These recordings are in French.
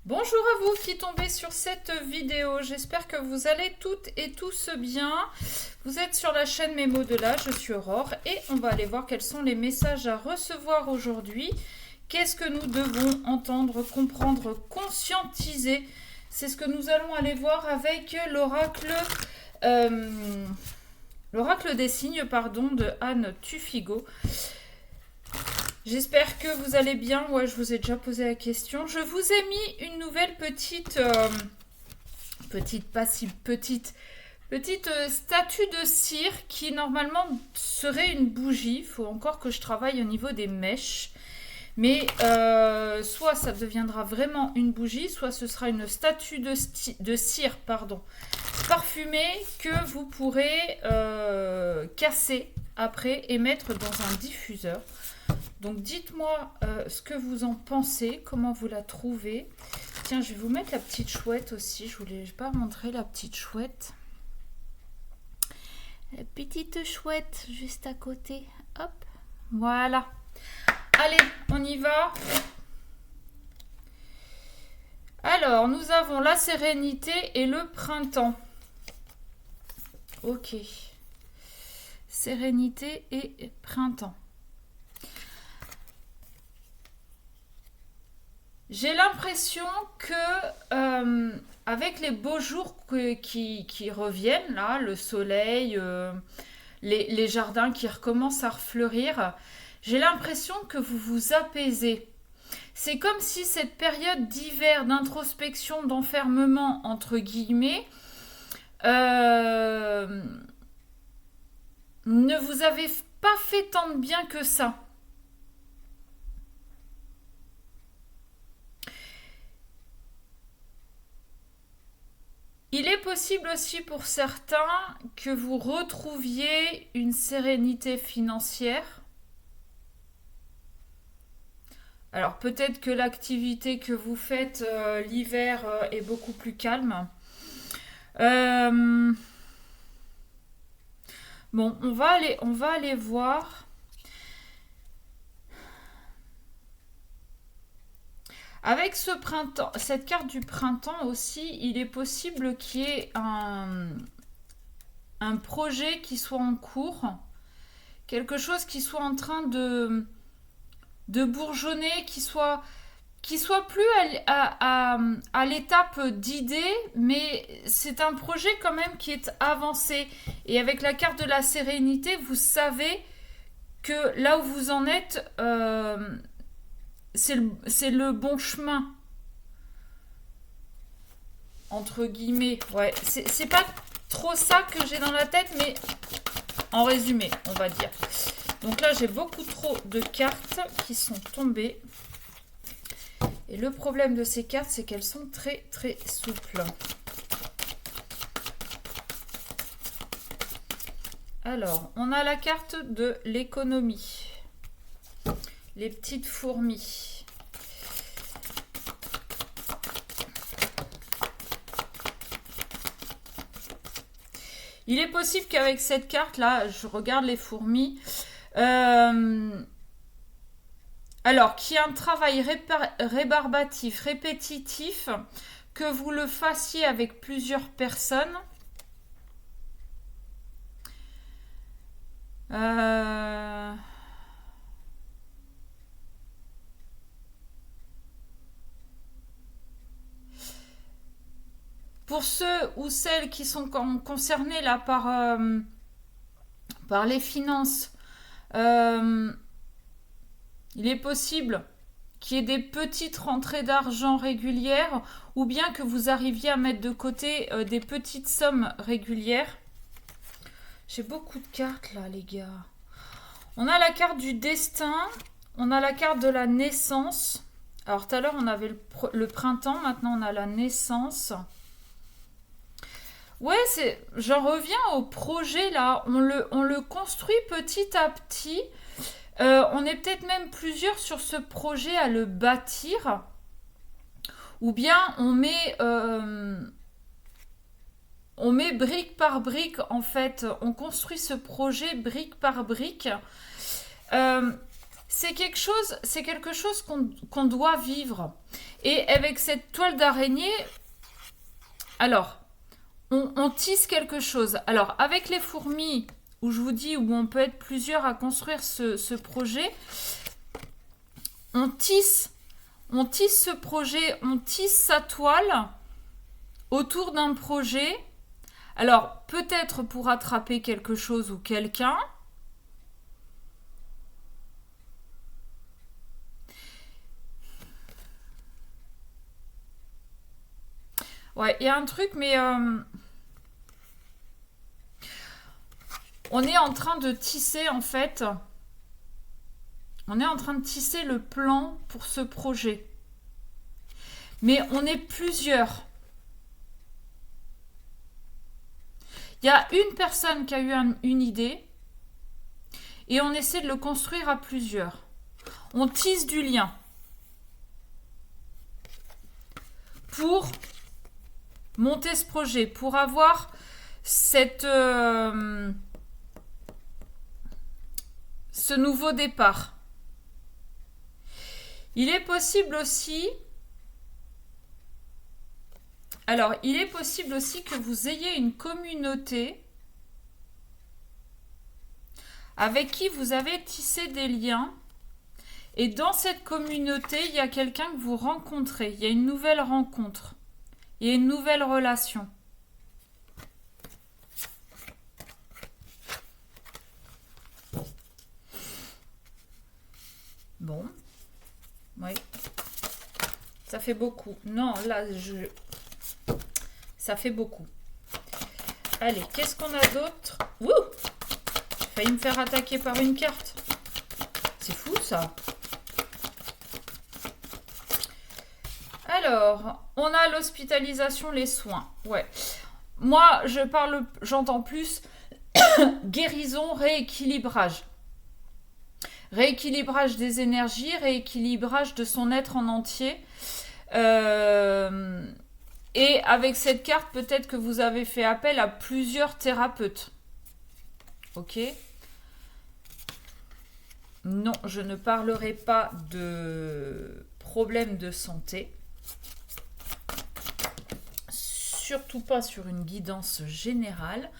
Bonjour à vous qui tombez sur cette vidéo, j'espère que vous allez toutes et tous bien. Vous êtes sur la chaîne Mes mots de là, je suis Aurore et on va aller voir quels sont les messages à recevoir aujourd'hui. Qu'est-ce que nous devons entendre, comprendre, conscientiser? C'est ce que nous allons aller voir avec l'oracle des signes de Anne Tufigo. J'espère que vous allez bien. Ouais, je vous ai déjà posé la question. Je vous ai mis une nouvelle petite statue de cire qui normalement serait une bougie. Il faut encore que je travaille au niveau des mèches. Mais soit ça deviendra vraiment une bougie, soit ce sera une statue de cire parfumée que vous pourrez casser après et mettre dans un diffuseur. Donc dites-moi ce que vous en pensez, comment vous la trouvez. Tiens, je vais vous mettre la petite chouette aussi. Je voulais pas montrer la petite chouette. La petite chouette juste à côté. Hop, voilà. Allez, on y va. Alors, nous avons la sérénité et le printemps. Ok. Sérénité et printemps. J'ai l'impression que avec les beaux jours qui reviennent, là, le soleil, les jardins qui recommencent à refleurir, j'ai l'impression que vous vous apaisez. C'est comme si cette période d'hiver, d'introspection, d'enfermement, entre guillemets, ne vous avait pas fait tant de bien que ça. Il est possible aussi pour certains que vous retrouviez une sérénité financière. Alors peut-être que l'activité que vous faites l'hiver est beaucoup plus calme. Bon, on va aller voir. Avec ce printemps, cette carte du printemps aussi, il est possible qu'il y ait un projet qui soit en cours, quelque chose qui soit en train de bourgeonner, qui soit plus à l'étape d'idée, mais c'est un projet quand même qui est avancé. Et avec la carte de la sérénité, vous savez que là où vous en êtes, c'est le bon chemin. Entre guillemets. Ouais, c'est pas trop ça que j'ai dans la tête, mais en résumé, on va dire. Donc là, j'ai beaucoup trop de cartes qui sont tombées. Et le problème de ces cartes, c'est qu'elles sont très très souples. Alors, on a la carte de l'économie. Les petites fourmis. Il est possible qu'avec cette carte-là, je regarde les fourmis, alors qu'il y a un travail rébarbatif, répétitif, que vous le fassiez avec plusieurs personnes. Pour ceux ou celles qui sont concernés là par les finances, il est possible qu'il y ait des petites rentrées d'argent régulières ou bien que vous arriviez à mettre de côté des petites sommes régulières. J'ai beaucoup de cartes là, les gars. On a la carte du destin, on a la carte de la naissance. Alors tout à l'heure on avait le printemps, maintenant on a la naissance. Ouais, j'en reviens au projet là. On le construit petit à petit. On est peut-être même plusieurs sur ce projet à le bâtir. Ou bien on met brique par brique, en fait. On construit ce projet brique par brique. C'est quelque chose qu'on doit vivre. Et avec cette toile d'araignée, alors, on tisse quelque chose. Alors, avec les fourmis, où je vous dis, où on peut être plusieurs à construire ce projet, on tisse ce projet, on tisse sa toile autour d'un projet. Alors, peut-être pour attraper quelque chose ou quelqu'un. Ouais, il y a un truc, mais on est en train de tisser, en fait. On est en train de tisser le plan pour ce projet. Mais on est plusieurs. Il y a une personne qui a eu une idée et on essaie de le construire à plusieurs. On tisse du lien pour monter ce projet, pour avoir ce nouveau départ. Il est possible aussi... Alors, il est possible aussi que vous ayez une communauté avec qui vous avez tissé des liens. Et dans cette communauté, il y a quelqu'un que vous rencontrez. Il y a une nouvelle rencontre. Il y a une nouvelle relation. Bon. Oui. Ça fait beaucoup. Non, là, ça fait beaucoup. Allez, qu'est-ce qu'on a d'autre? Ouh! J'ai failli me faire attaquer par une carte. C'est fou, ça. Alors, on a l'hospitalisation, les soins. Ouais. Moi, j'entends plus guérison, rééquilibrage. Rééquilibrage des énergies, rééquilibrage de son être en entier. Et avec cette carte, peut-être que vous avez fait appel à plusieurs thérapeutes. Ok. Non, je ne parlerai pas de problèmes de santé. Surtout pas sur une guidance générale.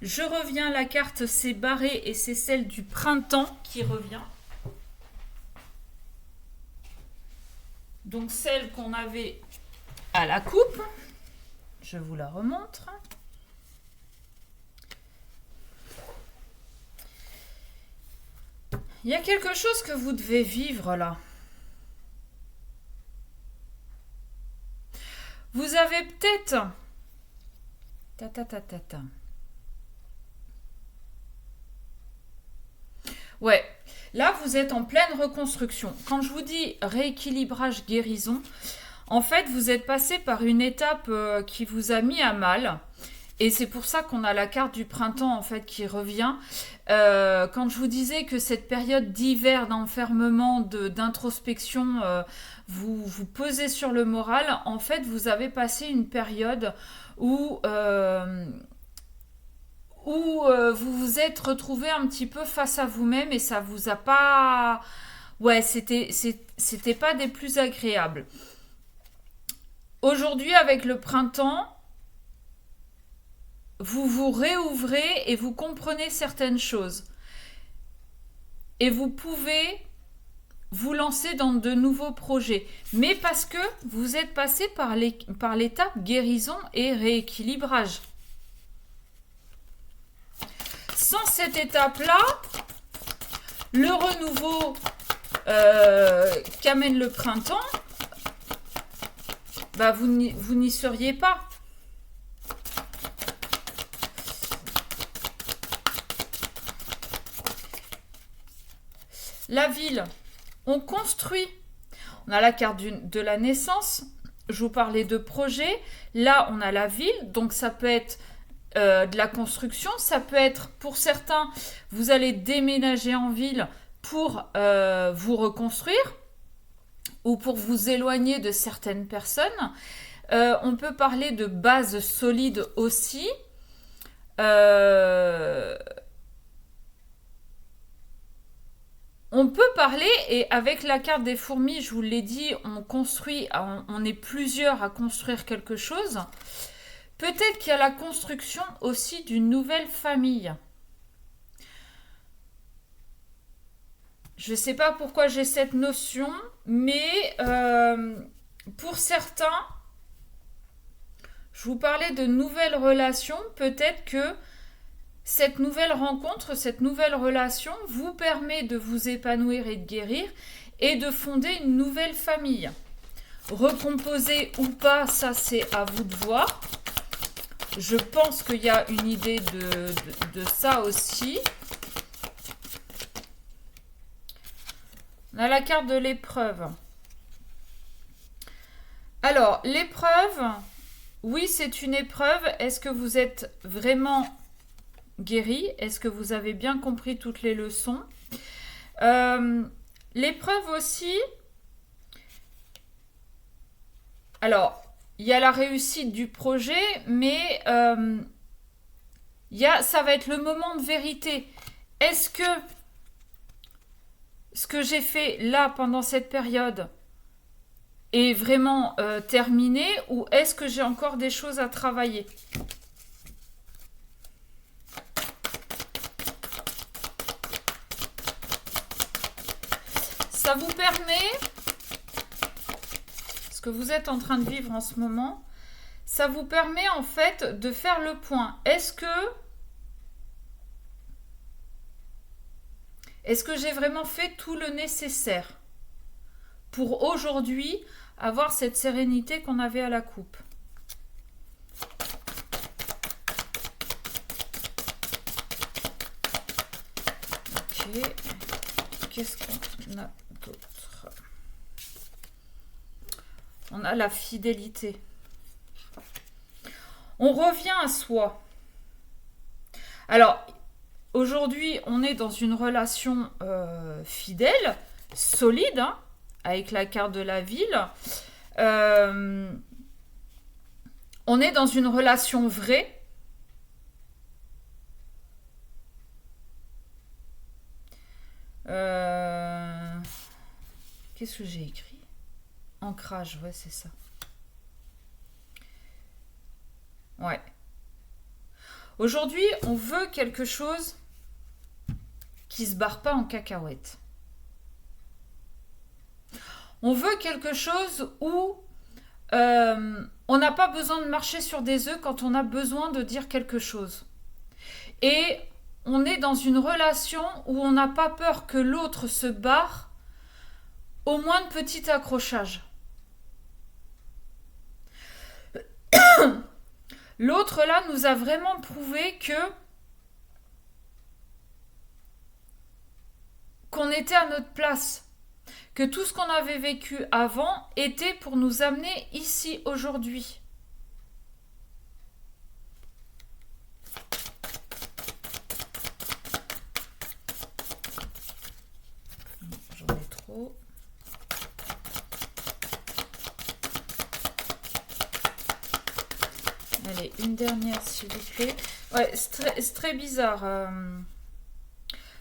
Je reviens, la carte s'est barrée et c'est celle du printemps qui revient. Donc celle qu'on avait à la coupe. Je vous la remontre. Il y a quelque chose que vous devez vivre là. Vous avez peut-être... Ouais, là vous êtes en pleine reconstruction. Quand je vous dis rééquilibrage, guérison, en fait vous êtes passé par une étape qui vous a mis à mal. Et c'est pour ça qu'on a la carte du printemps en fait qui revient. Quand je vous disais que cette période d'hiver, d'enfermement, d'introspection vous pesait sur le moral, en fait vous avez passé une période où vous vous êtes retrouvé un petit peu face à vous-même et ça vous a pas... Ouais, c'était pas des plus agréables. Aujourd'hui, avec le printemps, vous vous réouvrez et vous comprenez certaines choses. Et vous pouvez vous lancer dans de nouveaux projets. Mais parce que vous êtes passé par l'étape guérison et rééquilibrage. Sans cette étape-là, le renouveau qu'amène le printemps, bah vous n'y seriez pas. La ville, on construit. On a la carte de la naissance. Je vous parlais de projet. Là, on a la ville. Donc, ça peut être de la construction. Ça peut être, pour certains, vous allez déménager en ville pour vous reconstruire ou pour vous éloigner de certaines personnes. On peut parler de base solide aussi. On peut parler, et avec la carte des fourmis, je vous l'ai dit, on construit, on est plusieurs à construire quelque chose. Peut-être qu'il y a la construction aussi d'une nouvelle famille. Je ne sais pas pourquoi j'ai cette notion, mais pour certains, je vous parlais de nouvelles relations. Peut-être que cette nouvelle rencontre, cette nouvelle relation vous permet de vous épanouir et de guérir et de fonder une nouvelle famille. Recomposer ou pas, ça c'est à vous de voir. Je pense qu'il y a une idée de ça aussi. On a la carte de l'épreuve. Alors, l'épreuve, oui, c'est une épreuve. Est-ce que vous êtes vraiment guéri? Est-ce que vous avez bien compris toutes les leçons? L'épreuve aussi. Alors, il y a la réussite du projet, mais ça va être le moment de vérité. Est-ce que ce que j'ai fait là pendant cette période est vraiment terminé ou est-ce que j'ai encore des choses à travailler? Ça vous permet, ce que vous êtes en train de vivre en ce moment, ça vous permet en fait de faire le point. Est-ce que j'ai vraiment fait tout le nécessaire pour aujourd'hui avoir cette sérénité qu'on avait à la coupe? Ok. Qu'est-ce qu'on a d'autre? On a la fidélité. On revient à soi. Alors, aujourd'hui, on est dans une relation fidèle, solide, hein, avec la carte de la ville. On est dans une relation vraie. Qu'est-ce que j'ai écrit? Ancrage, ouais, c'est ça. Ouais. Aujourd'hui, on veut quelque chose qui se barre pas en cacahuète. On veut quelque chose où on n'a pas besoin de marcher sur des œufs quand on a besoin de dire quelque chose. Et on est dans une relation où on n'a pas peur que l'autre se barre au moins de petit accrochage. L'autre là nous a vraiment prouvé qu'on était à notre place. Que tout ce qu'on avait vécu avant était pour nous amener ici aujourd'hui. J'en ai trop. Allez, une dernière s'il vous plaît. Ouais, c'est très bizarre.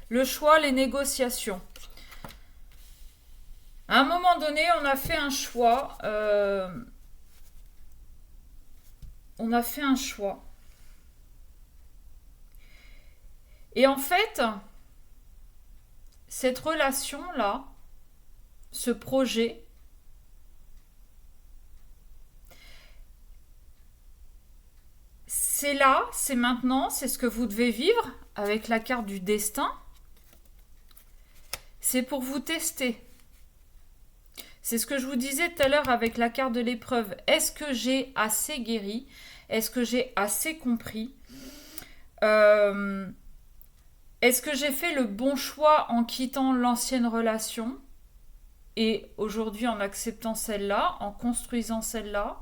Le choix, les négociations. À un moment donné, on a fait un choix. On a fait un choix. Et en fait, cette relation-là, ce projet, c'est là, c'est maintenant, c'est ce que vous devez vivre avec la carte du destin. C'est pour vous tester. C'est ce que je vous disais tout à l'heure avec la carte de l'épreuve. Est-ce que j'ai assez guéri? Est-ce que j'ai assez compris? Est-ce que j'ai fait le bon choix en quittant l'ancienne relation? Et aujourd'hui en acceptant celle-là, en construisant celle-là.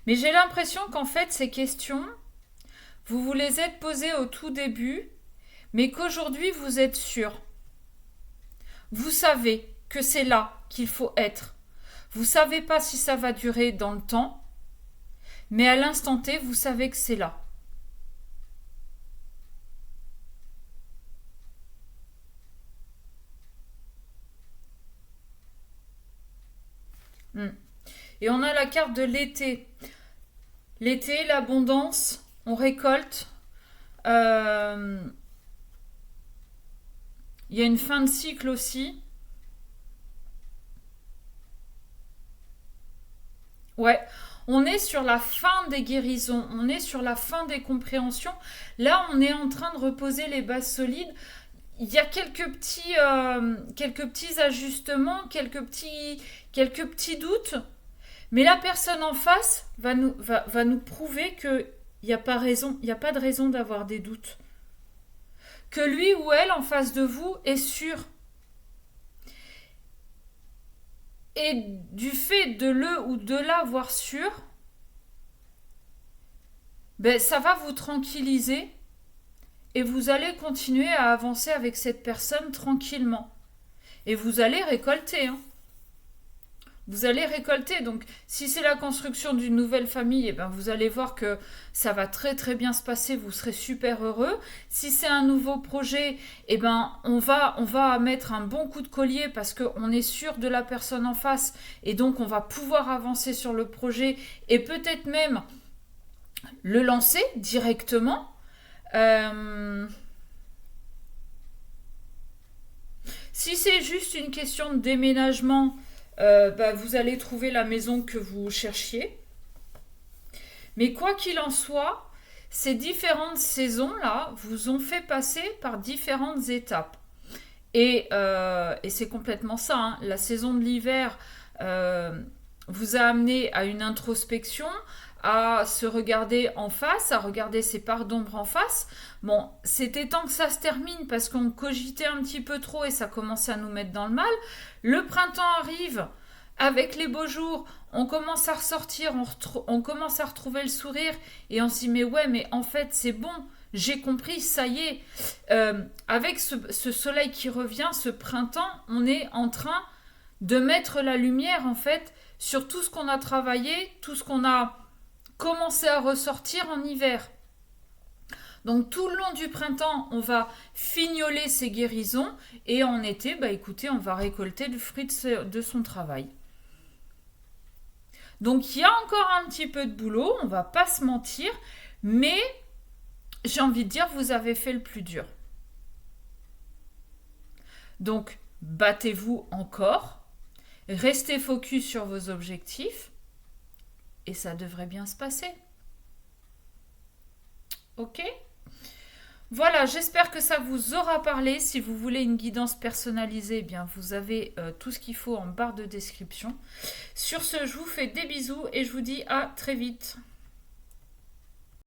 Mais j'ai l'impression qu'en fait, ces questions, vous vous les êtes posées au tout début, mais qu'aujourd'hui, vous êtes sûr. Vous savez que c'est là qu'il faut être. Vous ne savez pas si ça va durer dans le temps, Mais à l'instant T, vous savez que c'est là. Hmm. Et on a la carte de l'été. L'été, l'abondance, on récolte. Euh, Il y a une fin de cycle aussi. Ouais, on est sur la fin des guérisons, on est sur la fin des compréhensions. Là, on est en train de reposer les bases solides. Il y a quelques petits ajustements, quelques petits doutes, mais la personne en face va nous prouver qu'il n'y a pas raison, il n'y a pas de raison d'avoir des doutes. Que lui ou elle en face de vous est sûr. Et du fait de le ou de l'avoir sûr, ben, ça va vous tranquilliser et vous allez continuer à avancer avec cette personne tranquillement. Et vous allez récolter. Hein. Vous allez récolter. Donc, si c'est la construction d'une nouvelle famille, eh ben, vous allez voir que ça va très très bien se passer. Vous serez super heureux. Si c'est un nouveau projet, eh ben, on va mettre un bon coup de collier parce qu'on est sûr de la personne en face et donc on va pouvoir avancer sur le projet et peut-être même le lancer directement. Si c'est juste une question de déménagement, bah, vous allez trouver la maison que vous cherchiez. Mais quoi qu'il en soit, ces différentes saisons-là vous ont fait passer par différentes étapes. Et c'est complètement ça. Hein. La saison de l'hiver vous a amené à une introspection, à se regarder en face, à regarder ses parts d'ombre en face. Bon, c'était temps que ça se termine parce qu'on cogitait un petit peu trop et ça commençait à nous mettre dans le mal. Le printemps arrive avec les beaux jours, on commence à ressortir, on commence à retrouver le sourire et on se dit mais ouais, mais en fait c'est bon, j'ai compris, ça y est. Avec ce soleil qui revient, ce printemps, on est en train de mettre la lumière en fait sur tout ce qu'on a travaillé, tout ce qu'on a commencé à ressortir en hiver. Donc tout le long du printemps, on va fignoler ces guérisons et en été, bah écoutez, on va récolter le fruit de son travail. Donc il y a encore un petit peu de boulot, on va pas se mentir, mais j'ai envie de dire, vous avez fait le plus dur. Donc battez-vous encore, restez focus sur vos objectifs et ça devrait bien se passer. Ok ? Voilà, j'espère que ça vous aura parlé. Si vous voulez une guidance personnalisée, eh bien vous avez tout ce qu'il faut en barre de description. Sur ce, je vous fais des bisous et je vous dis à très vite.